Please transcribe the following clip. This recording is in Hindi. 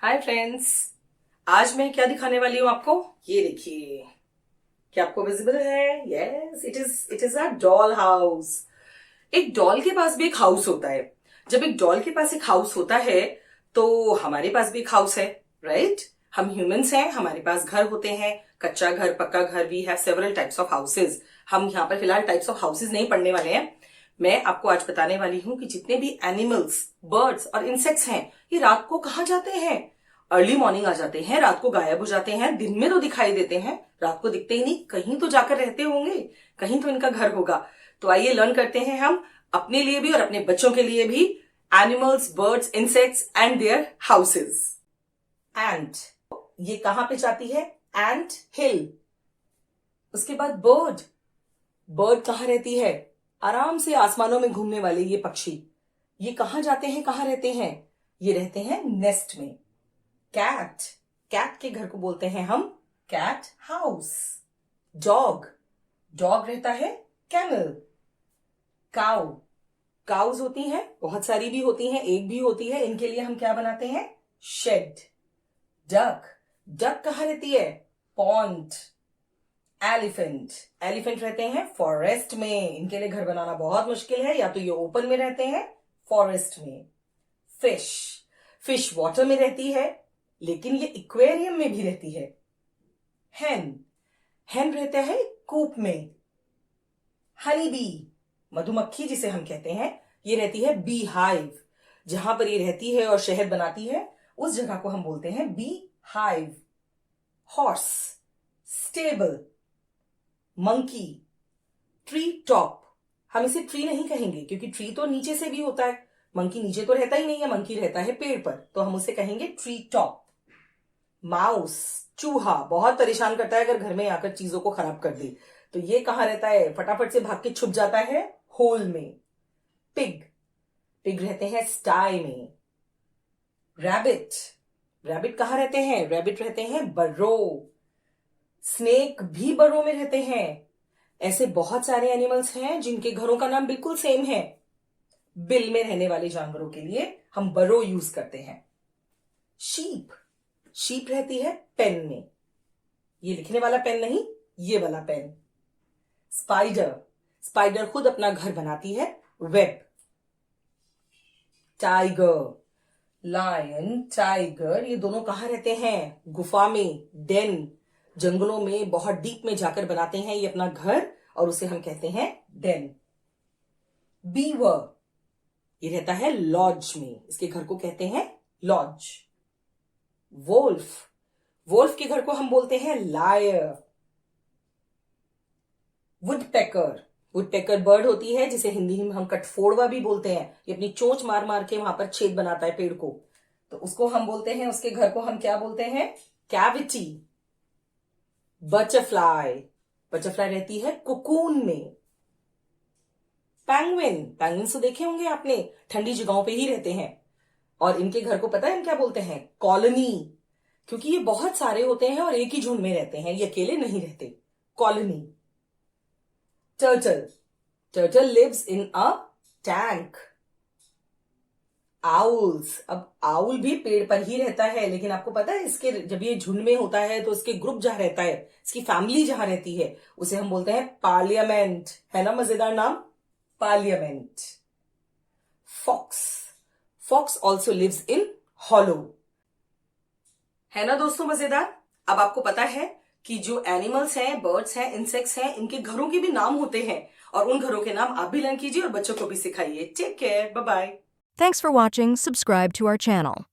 Hi friends. आज मैं क्या दिखाने वाली हूँ आपको। ये देखिए, क्या आपको विजिबल है? Yes, it is a doll house. एक डॉल के पास भी एक हाउस होता है। जब एक डॉल के पास एक हाउस होता है तो हमारे पास भी एक हाउस है, राइट? हम ह्यूमंस हैं, हमारे पास घर होते हैं, कच्चा घर, पक्का घर। We have several types of houses. हम यहाँ पर फिलहाल टाइप्स ऑफ हाउसेज नहीं पढ़ने वाले हैं। मैं आपको आज बताने वाली हूँ कि जितने भी एनिमल्स, बर्ड्स और इंसेक्ट्स हैं, ये रात को कहाँ जाते हैं। अर्ली मॉर्निंग आ जाते हैं, रात को गायब हो जाते हैं। दिन में तो दिखाई देते हैं, रात को दिखते ही नहीं। कहीं तो जाकर रहते होंगे, कहीं तो इनका घर होगा। तो आइए लर्न करते हैं हम, अपने लिए भी और अपने बच्चों के लिए भी, animals, birds, insects and their houses. Ant, ये कहां पे जाती है? एंट हिल। उसके बाद बर्ड। बर्ड कहां रहती है? आराम से आसमानों में घूमने वाले ये पक्षी। ये कहां जाते हैं, कहां रहते हैं? ये रहते हैं नेस्ट में। कैट, कैट के घर को बोलते हैं हम कैट हाउस। डॉग, डॉग रहता है कैमल। काउ, काउज होती हैं, बहुत सारी भी होती हैं, एक भी होती है। इनके लिए हम क्या बनाते हैं? शेड। डक, डक कहां रहती है? पॉन्ड। एलिफेंट, एलिफेंट रहते हैं फॉरेस्ट में। इनके लिए घर बनाना बहुत मुश्किल है, या तो ये ओपन में रहते हैं, फॉरेस्ट में। फिश, फिश वाटर में रहती है, लेकिन ये इक्वेरियम में भी रहती है। हैन, हैन रहता है कूप में। हनी बी, मधुमक्खी जिसे हम कहते हैं, ये रहती है बी हाइव। जहां पर ये रहती है और शहद बनाती है, उस जगह को हम बोलते हैं bee hive. Horse, stable. Monkey, tree top. हम इसे ट्री नहीं कहेंगे क्योंकि ट्री तो नीचे से भी होता है, मंकी नीचे तो रहता ही नहीं है, मंकी रहता है पेड़ पर, तो हम उसे कहेंगे ट्री टॉप। माउस, चूहा, बहुत परेशान करता है अगर घर में आकर चीजों को खराब कर दे। तो ये कहां रहता है? फटाफट से भाग के छुप जाता है होल में। पिग, पिग रहते हैं स्टाई में। रैबिट, रैबिट कहां रहते हैं? रैबिट रहते हैं बर्रो। स्नेक भी बर्रो में रहते हैं। ऐसे बहुत सारे एनिमल्स हैं जिनके घरों का नाम बिल्कुल सेम है। बिल में रहने वाले जानवरों के लिए हम बर्रो यूज करते हैं। शीप, शीप रहती है पेन में। ये लिखने वाला पेन नहीं, ये वाला पेन। स्पाइडर, स्पाइडर खुद अपना घर बनाती है, वेब। टाइगर, लायन, टाइगर, ये दोनों कहां रहते हैं? गुफा में, डेन। जंगलों में बहुत डीप में जाकर बनाते हैं ये अपना घर, और उसे हम कहते हैं डेन। बीवर, ये रहता है लॉज में, इसके घर को कहते हैं लॉज। वोल्फ, वोल्फ के घर को हम बोलते हैं लायर। वुडपेकर, वुडपेकर बर्ड होती है जिसे हिंदी में हम कटफोड़वा भी बोलते हैं। ये अपनी चोंच मार मार के वहां पर छेद बनाता है पेड़ को, तो उसको हम बोलते हैं, उसके घर को हम क्या बोलते हैं? कैविटी। बटरफ्लाई, बटरफ्लाई रहती है कुकून में। पैंगुइन, पैंगुइन तो देखे होंगे आपने, ठंडी जगहों पे ही रहते हैं, और इनके घर को पता है हम क्या बोलते हैं? कॉलोनी। क्योंकि ये बहुत सारे होते हैं और एक ही झुंड में रहते हैं, ये अकेले नहीं रहते। Colony. Turtle, turtle lives in a tank. Owls, अब आउल भी पेड़ पर ही रहता है, लेकिन आपको पता है इसके जब ये झुंड में होता है तो इसके ग्रुप जहां रहता है, इसकी फैमिली जहां रहती है, उसे हम बोलते हैं पार्लियामेंट। है ना मजेदार नाम, parliament. Fox, fox also lives in hollow. है ना दोस्तों मजेदार? अब आपको पता है कि जो एनिमल्स हैं, बर्ड्स हैं, इंसेक्ट्स हैं, इनके घरों के भी नाम होते हैं, और उन घरों के नाम आप भी लर्न कीजिए और बच्चों को भी सिखाइए। Take care, bye bye. Thanks for watching. Subscribe to our channel.